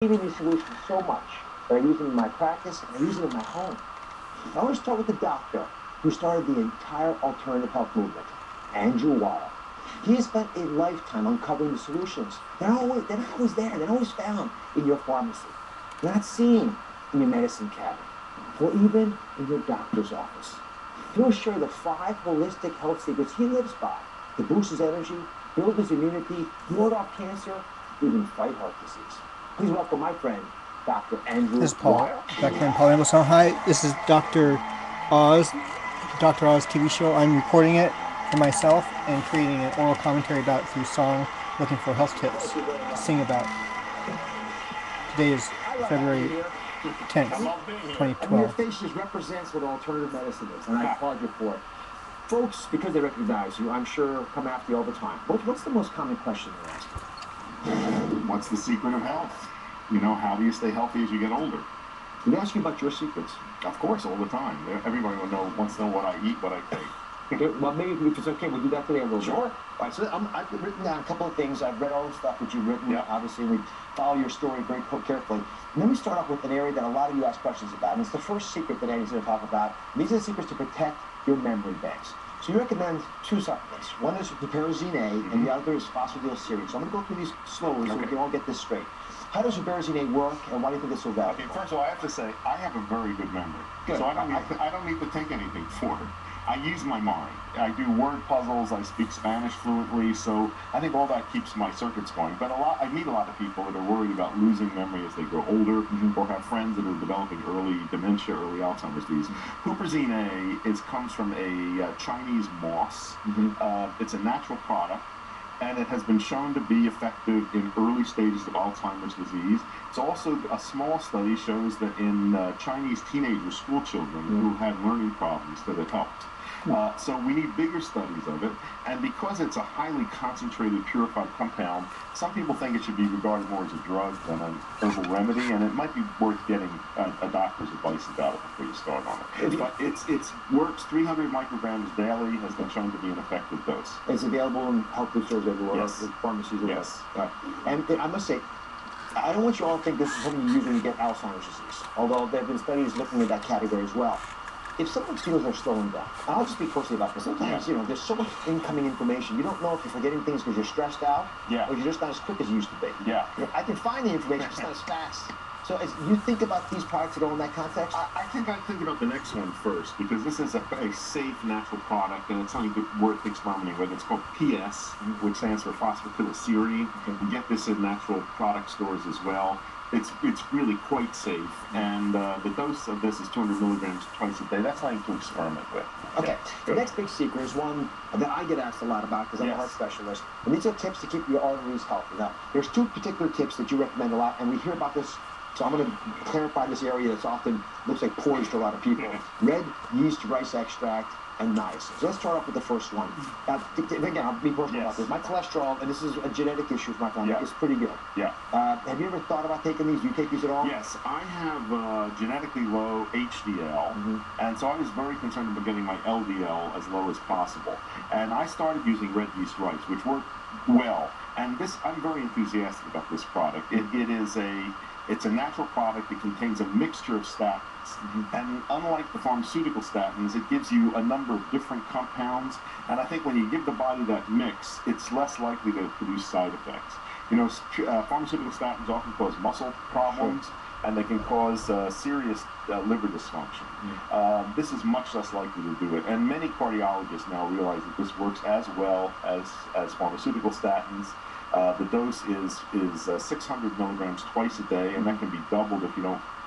believe in these solutions so much that I use them in my practice and I use them in my home. I want to start with the doctor who started the entire alternative health movement, Andrew Weil. He has spent a lifetime uncovering the solutions. They're not always there. They're not always found in your pharmacy. They're not seen in your medicine cabinet or even in your doctor's office. He'll share the 5 holistic health secrets he lives by to boost his energy, build his immunity, ward off cancer, even fight heart disease. Please welcome my friend, Dr. Andrew This is Paul, Weil. Dr. Paul Song. Hi, this is Dr. Oz, Dr. Oz TV show. I'm recording it for myself and creating an oral commentary about it through song, looking for health tips to sing about. Today is February 10th, And your 2012. face just represents what alternative medicine is, and I applaud you for it. Folks, because they recognize you, I'm sure come after you all the time. What's the most common question they ask you? What's the secret of health? You know, how do you stay healthy as you get older? They ask you about your secrets. Of course, all the time. Everybody wants to know what I eat, what I take. Well, maybe if it's okay, we'll do that today a little bit. Sure. All right, so I've written down a couple of things. I've read all the stuff that you've written. Yeah. Obviously, we follow your story very carefully. And then we start off with an area that a lot of you ask questions about, and it's the first secret that Andy's going to talk about. And these are the secrets to protect your memory banks. So you recommend 2 supplements. One is the Pyrazine A, and the other is phosphatidylserine. So I'm going to go through these slowly so we can all get this straight. How does Pyrazine A work, and why do you think it's so valuable? Okay, first of all, I have to say, I have a very good memory. Good. So I don't need to take anything for it. I use my mind. I do word puzzles. I speak Spanish fluently, so I think all that keeps my circuits going. But I meet a lot of people that are worried about losing memory as they grow older, or have friends that are developing early dementia, early Alzheimer's disease. Huperzine A comes from a Chinese moss. It's a natural product, and it has been shown to be effective in early stages of Alzheimer's disease. It's also, a small study shows that in Chinese teenagers, school children who had learning problems, that it helped. So we need bigger studies of it, and because it's a highly concentrated, purified compound, some people think it should be regarded more as a drug than an herbal remedy, and it might be worth getting a doctor's advice about it before you start on it. But it works 300 micrograms daily, has been shown to be an effective dose. It's available in health food stores everywhere, Yes. pharmacies. Yes. Right. And I must say, I don't want you all to think this is something you use when you get Alzheimer's disease, although there have been studies looking at that category as well. If someone feels they're slowing down, I'll just speak personally about this. Sometimes, you know, there's so much incoming information. You don't know if you're forgetting things because you're stressed out, or you're just not as quick as you used to be. Yeah. You know, I can find the information, just not as fast. So as you think about these products at all in that context? I think about the next one first, because this is a safe, natural product, and it's something worth experimenting with. It's called PS, which stands for phosphatidylserine. You can get this in natural product stores as well. It's really quite safe, and the dose of this is 200 milligrams twice a day. That's something to experiment with. Okay, the next big secret is one that I get asked a lot about because I'm a heart specialist, and these are tips to keep your arteries healthy. Now, there's 2 particular tips that you recommend a lot, and we hear about this, so I'm going to clarify this area that's often looks like porridge to a lot of people. Red yeast rice extract and niacin. So let's start off with the first one. Now, again, I'll be personal about this. My cholesterol, and this is a genetic issue for my family, is pretty good. Yeah. Have you ever thought about taking these? Do you take these at all? Yes, I have genetically low HDL, and so I was very concerned about getting my LDL as low as possible. And I started using red yeast rice, which worked well. And I'm very enthusiastic about this product. It's a natural product. It contains a mixture of statins. And unlike the pharmaceutical statins, it gives you a number of different compounds. And I think when you give the body that mix, it's less likely to produce side effects. You know, pharmaceutical statins often cause muscle problems, and they can cause serious liver dysfunction. This is much less likely to do it. And many cardiologists now realize that this works as well as pharmaceutical statins. The dose is 600 milligrams twice a day, and that can be doubled if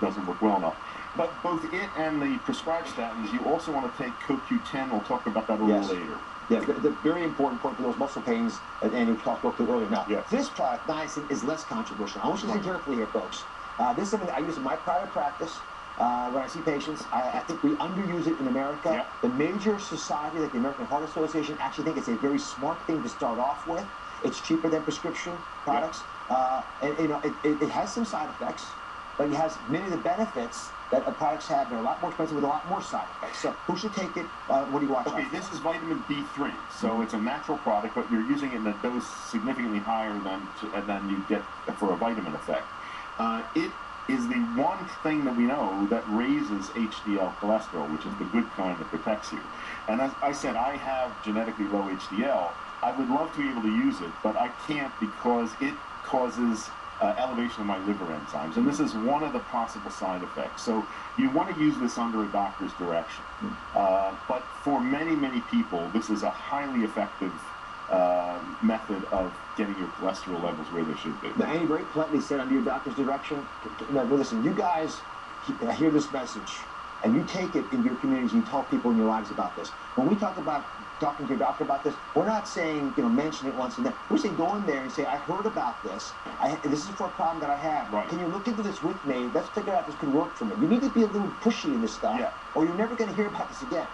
doesn't work well enough. But both it and the prescribed statins, you also want to take CoQ10. We'll talk about that a little later. Yeah, the very important point for those muscle pains that Andy talked about earlier. Now, this product, niacin, is less controversial. I want you to think carefully here, folks. This is something that I use in my private practice. When I see patients, I think we underuse it in America. The major society, like the American Heart Association, actually think it's a very smart thing to start off with. It's cheaper than prescription products. And you know, it has some side effects, but it has many of the benefits that products have. They're a lot more expensive with a lot more side effects. So who should take it? What do you watch? Okay, this is vitamin D3, so it's a natural product, but you're using it in a dose significantly higher than you get for a vitamin effect. It is the one thing that we know that raises HDL cholesterol, which is the good kind that protects you. And as I said, I have genetically low HDL. I would love to be able to use it, but I can't because it causes elevation of my liver enzymes, and this is one of the possible side effects. So you want to use this under a doctor's direction. But for many, many people, this is a highly effective method of getting your cholesterol levels where they should be. Now, Andy very politely said under your doctor's direction. Now, listen, you guys hear this message, and you take it in your communities, and you tell people in your lives about this. When we talk about talking to your doctor about this, we're not saying, mention it once and then. We're saying go in there and say, I heard about this. This is for a problem that I have. Right. Can you look into this with me? Let's figure out if this could work for me. You need to be a little pushy in this stuff, or you're never going to hear about this again.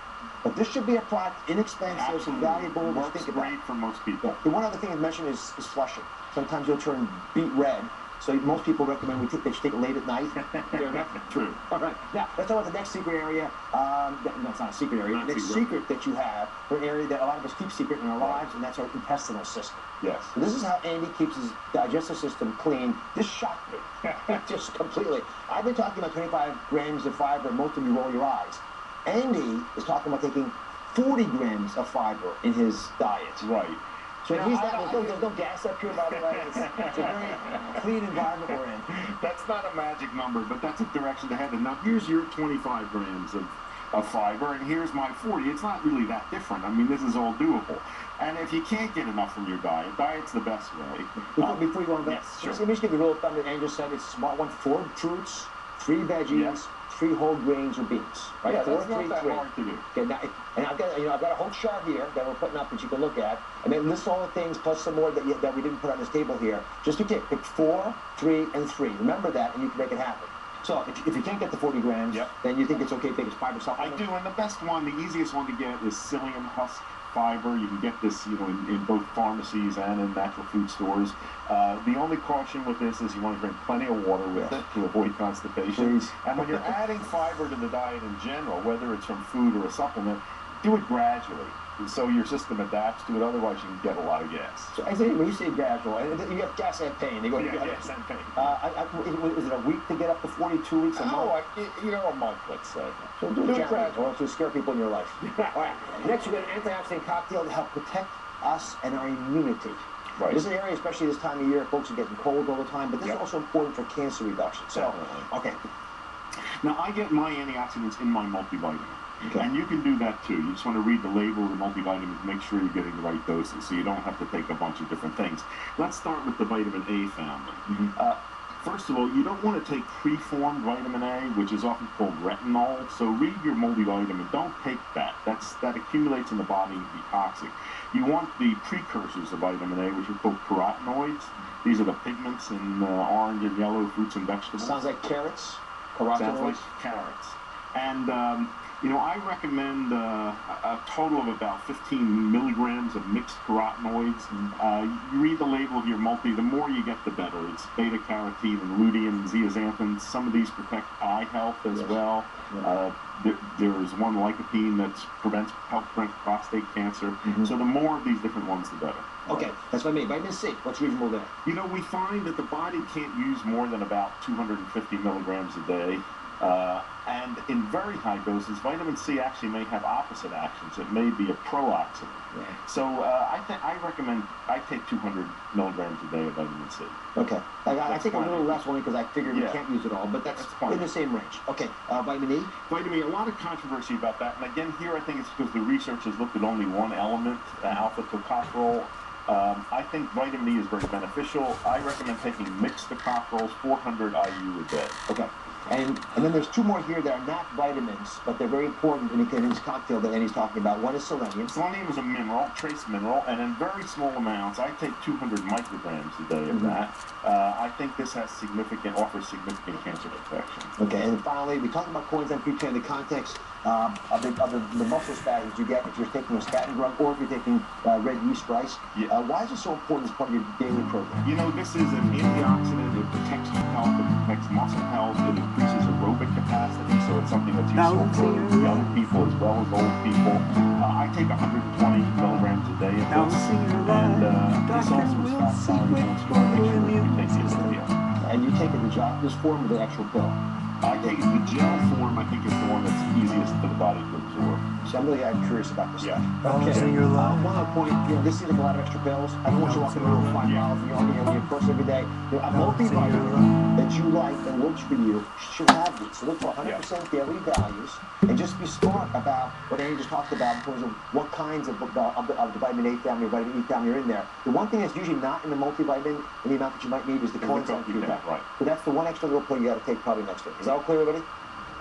But this should be a product, inexpensive and valuable. Works great for most people. The one other thing I mentioned is flushing. Sometimes you'll turn beet red. So most people recommend they should take it late at night. Fair enough? True. All right. Now, let's talk about the next secret area. No, it's not a secret area. The next secret that you have, for an area that a lot of us keep secret in our lives, and that's our intestinal system. Yes. So this is how Andy keeps his digestive system clean. This shocked me. Just completely. I've been talking about 25 grams of fiber, and most of you roll your eyes. Andy is talking about taking 40 grams of fiber in his diet. Right. So there's no gas up here, by the way. It's a very clean environment we're in. That's not a magic number, but that's a direction to head in. Now, here's your 25 grams of fiber, and here's my 40. It's not really that different. I mean, this is all doable. And if you can't get enough from your diet's the best way. Before you go on that, let me just give you a rule of thumb that Andrew said. It's a smart one: 4 fruits, 3 veggies, 3 whole grains or beans. Right? Yeah, 4, that's not that hard to do. Okay, now, and I've got a whole chart here that we're putting up that you can look at, and then list all the things plus some more that we didn't put on this table here. Just to pick 4, 3, and 3. Remember that, and you can make it happen. So if you can't get the 40 grams, then you think it's okay to take a fiber supplement? I do, and the best one, the easiest one to get is psyllium husk fiber. You can get this, in both pharmacies and in natural food stores. The only caution with this is you want to drink plenty of water with it to avoid constipation. Please. And when you're adding fiber to the diet in general, whether it's from food or a supplement, do it gradually, so your system adapts to it. Otherwise, you can get a lot of gas. So I think when you say gradual, you have gas and pain. They go gas and pain. Is it a week to get up to 42 weeks? A month? A month, let's say. So do it gradual to scare people in your life. All right. Next, we got an antioxidant cocktail to help protect us and our immunity. Right. This is an area, especially this time of year, folks are getting cold all the time, but this is also important for cancer reduction. So, okay. Now, I get my antioxidants in my multivitamin. Okay. And you can do that too. You just want to read the label of the multivitamins, make sure you're getting the right doses, so you don't have to take a bunch of different things. Let's start with the vitamin A family. First of all, you don't want to take preformed vitamin A, which is often called retinol. So read your multivitamin. Don't take that. That accumulates in the body and be toxic. You want the precursors of vitamin A, which are called carotenoids. These are the pigments in orange and yellow fruits and vegetables. Sounds like carrots. Carotenoids. Sounds like carrots. And I recommend a total of about 15 milligrams of mixed carotenoids. You read the label of your multi, the more you get, the better. It's beta-carotene and lutein and zeaxanthin. Some of these protect eye health as well. There's one lycopene that helps prevent prostate cancer. So the more of these different ones, the better. Okay, that's what I mean. Vitamin C, what's reasonable there? We find that the body can't use more than about 250 milligrams a day. And in very high doses, vitamin C actually may have opposite actions. It may be a pro-oxidant. So I recommend I take 200 milligrams a day of vitamin C. Okay. I take a little less only because I figured we can't use it all, but that's in the same range. Okay. Vitamin E? Vitamin E, a lot of controversy about that. And again, here I think it's because the research has looked at only one element, alpha tocopherol. I think vitamin E is very beneficial. I recommend taking mixed tocopherols, 400 IU a day. Okay. And then there's 2 more here that are not vitamins, but they're very important in this cocktail that Andy's talking about. One is selenium. Selenium is a mineral, trace mineral, and in very small amounts, I take 200 micrograms a day of that. I think this offers significant cancer protection. Okay, and finally, we talked about coenzyme Q10 in the context of the muscle spasms you get if you're taking a statin drug or if you're taking red yeast rice. Why is it so important as part of your daily program? This is an antioxidant. It protects your health. It protects muscle health. It increases aerobic capacity, so it's something that's useful for young people as well as old people. I take 120 milligrams a day of this, and this also stops polyphenol. Make sure you take the And you take it in this form or the actual pill? I take it the gel form. I think is the one that's easiest for the body to absorb. So I'm really curious about this stuff. Balancing your life. One other point, this seems like a lot of extra pills. I don't want you walking around with 5 miles in your purse every day. A multivitamin that you like and works for you should have these. So look for 100% daily values and just be smart about what Andy just talked about in terms of what kinds of the vitamin A family or vitamin E family are in there. The one thing that's usually not in the multivitamin and the amount that you might need is the coenzyme Q10. Right. So that's the one extra little pill you got to take probably next to it. Is that all clear, everybody?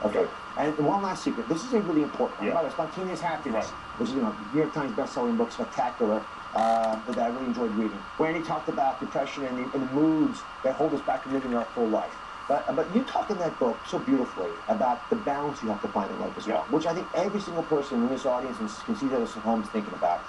Okay. And one last secret. This is a really important one. About Spontaneous Happiness, which is, New York Times best-selling book, spectacular, that I really enjoyed reading. Where he talked about depression and the moods that hold us back from living our full life. But you talk in that book so beautifully about the balance you have to find in life as well, which I think every single person in this audience can see that at home is thinking about.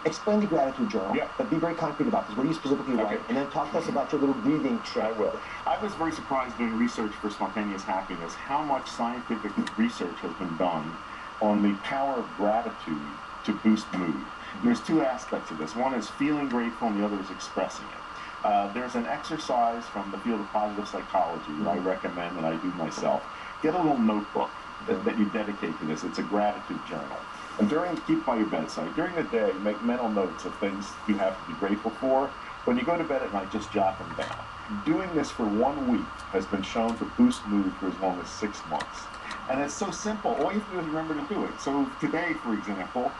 Explain the gratitude journal, but be very concrete about this. What do you specifically write? And then talk to us about your little breathing trick. I will. I was very surprised doing research for Spontaneous Happiness how much scientific research has been done on the power of gratitude to boost mood. There's two aspects of this. One is feeling grateful and the other is expressing it. There's an exercise from the field of positive psychology that I recommend and I do myself. Get a little notebook that you dedicate to this. It's a gratitude journal. And keep it by your bedside. During the day, make mental notes of things you have to be grateful for. When you go to bed at night, just jot them down. Doing this for 1 week has been shown to boost mood for as long as 6 months. And it's so simple. All you have to do is remember to do it. So today, for example,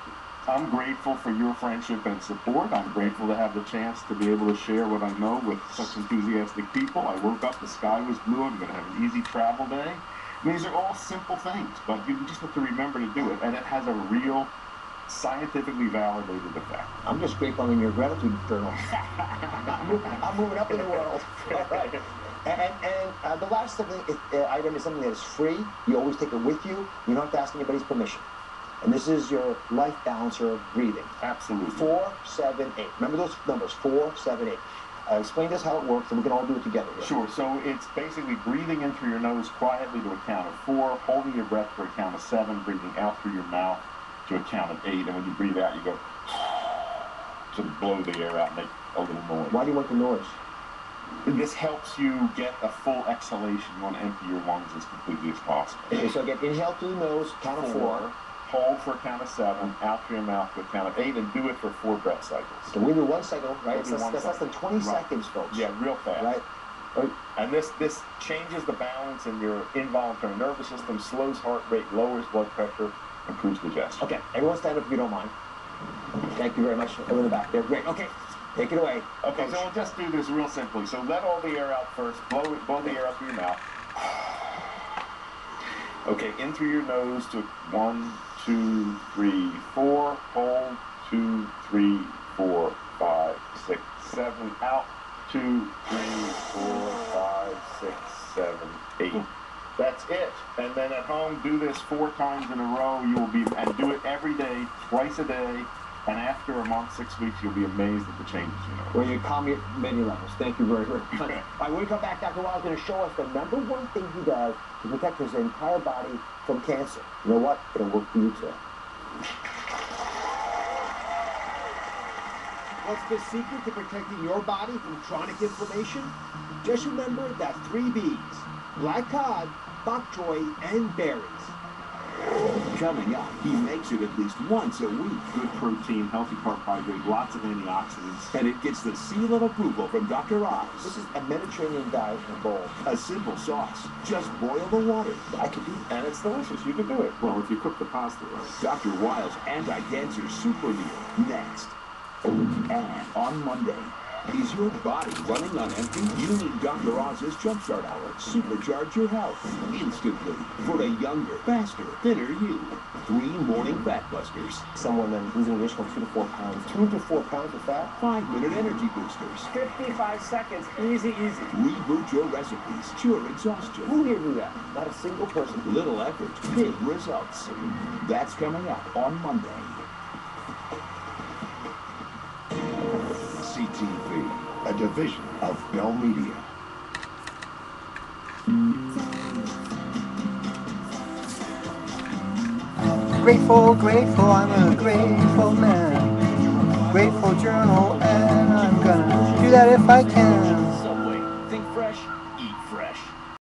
I'm grateful for your friendship and support. I'm grateful to have the chance to be able to share what I know with such enthusiastic people. I woke up, the sky was blue. I'm going to have an easy travel day. These are all simple things, but you just have to remember to do it, and it has a real, scientifically validated effect. I'm just grateful in your gratitude journal. I'm moving up in the world. All right. And the last item is something that is free. You always take it with you. You don't have to ask anybody's permission. And this is your life balancer of breathing. Absolutely. 4, 7, 8. Remember those numbers, 4, 7, 8. Explain to us how it works, and we can all do it together. Sure. So it's basically breathing in through your nose quietly to a count of 4, holding your breath for a count of 7, breathing out through your mouth to a count of 8, and when you breathe out, you go sort of blow the air out and make a little noise. Why do you want the noise? This helps you get a full exhalation. You want to empty your lungs as completely as possible. Okay, so again, inhale through the nose, count of 4. Hold for a count of 7, out through your mouth for a count of 8, and do it for 4 breath cycles. So we do 1 cycle, right? That's less than 20 seconds, folks. Yeah, real fast. Right. And this changes the balance in your involuntary nervous system, slows heart rate, lowers blood pressure, improves digestion. Okay, everyone stand up if you don't mind. Thank you very much. Over in the back there. Great. Okay, take it away. Okay, so we'll just do this real simply. So let all the air out first. Blow the air out through your mouth. Okay, in through your nose to 1, 2, 3, 4. Hold 2, 3, 4, 5, 6, 7. Out 2, 3, 4, 5, 6, 7, 8. That's it. And then at home, do this 4 times in a row. You will be, and do it every day, twice a day. And after a month, 6 weeks, you'll be amazed at the changes you know. Well, you calm your many levels. Thank you very, very much. All right, when we come back, Dr. Wild is going to show us the number one thing he does to protect his entire body from cancer. You know what? It'll work for you too. What's the secret to protecting your body from chronic inflammation? Just remember that 3 B's: black cod, bok choy, and berries. Coming up, he makes it at least once a week. Good protein, healthy carbohydrate, lots of antioxidants. And it gets the seal of approval from Dr. Oz. This is a Mediterranean diet in a bowl. A simple sauce. Just boil the water. I can do it. And it's delicious. You can do it. Well, if you cook the pasta right. Dr. Wild's Anti-Cancer Super Meal. Next. And on Monday. Is your body running on empty? You need Dr. Oz's Jumpstart Hour. Supercharge your health instantly for a younger, faster, thinner you. 3 morning fat busters. Someone then losing an additional 2 to 4 pounds. 2 to 4 pounds of fat? 5-minute energy boosters. 55 seconds. Easy, easy. Reboot your recipes. Cure exhaustion. Who here knew that? Not a single person. Little effort, big results. That's coming up on Monday. CTV, a division of Bell Media. Grateful, grateful, I'm a grateful man. Grateful journal, and I'm gonna do that if I can.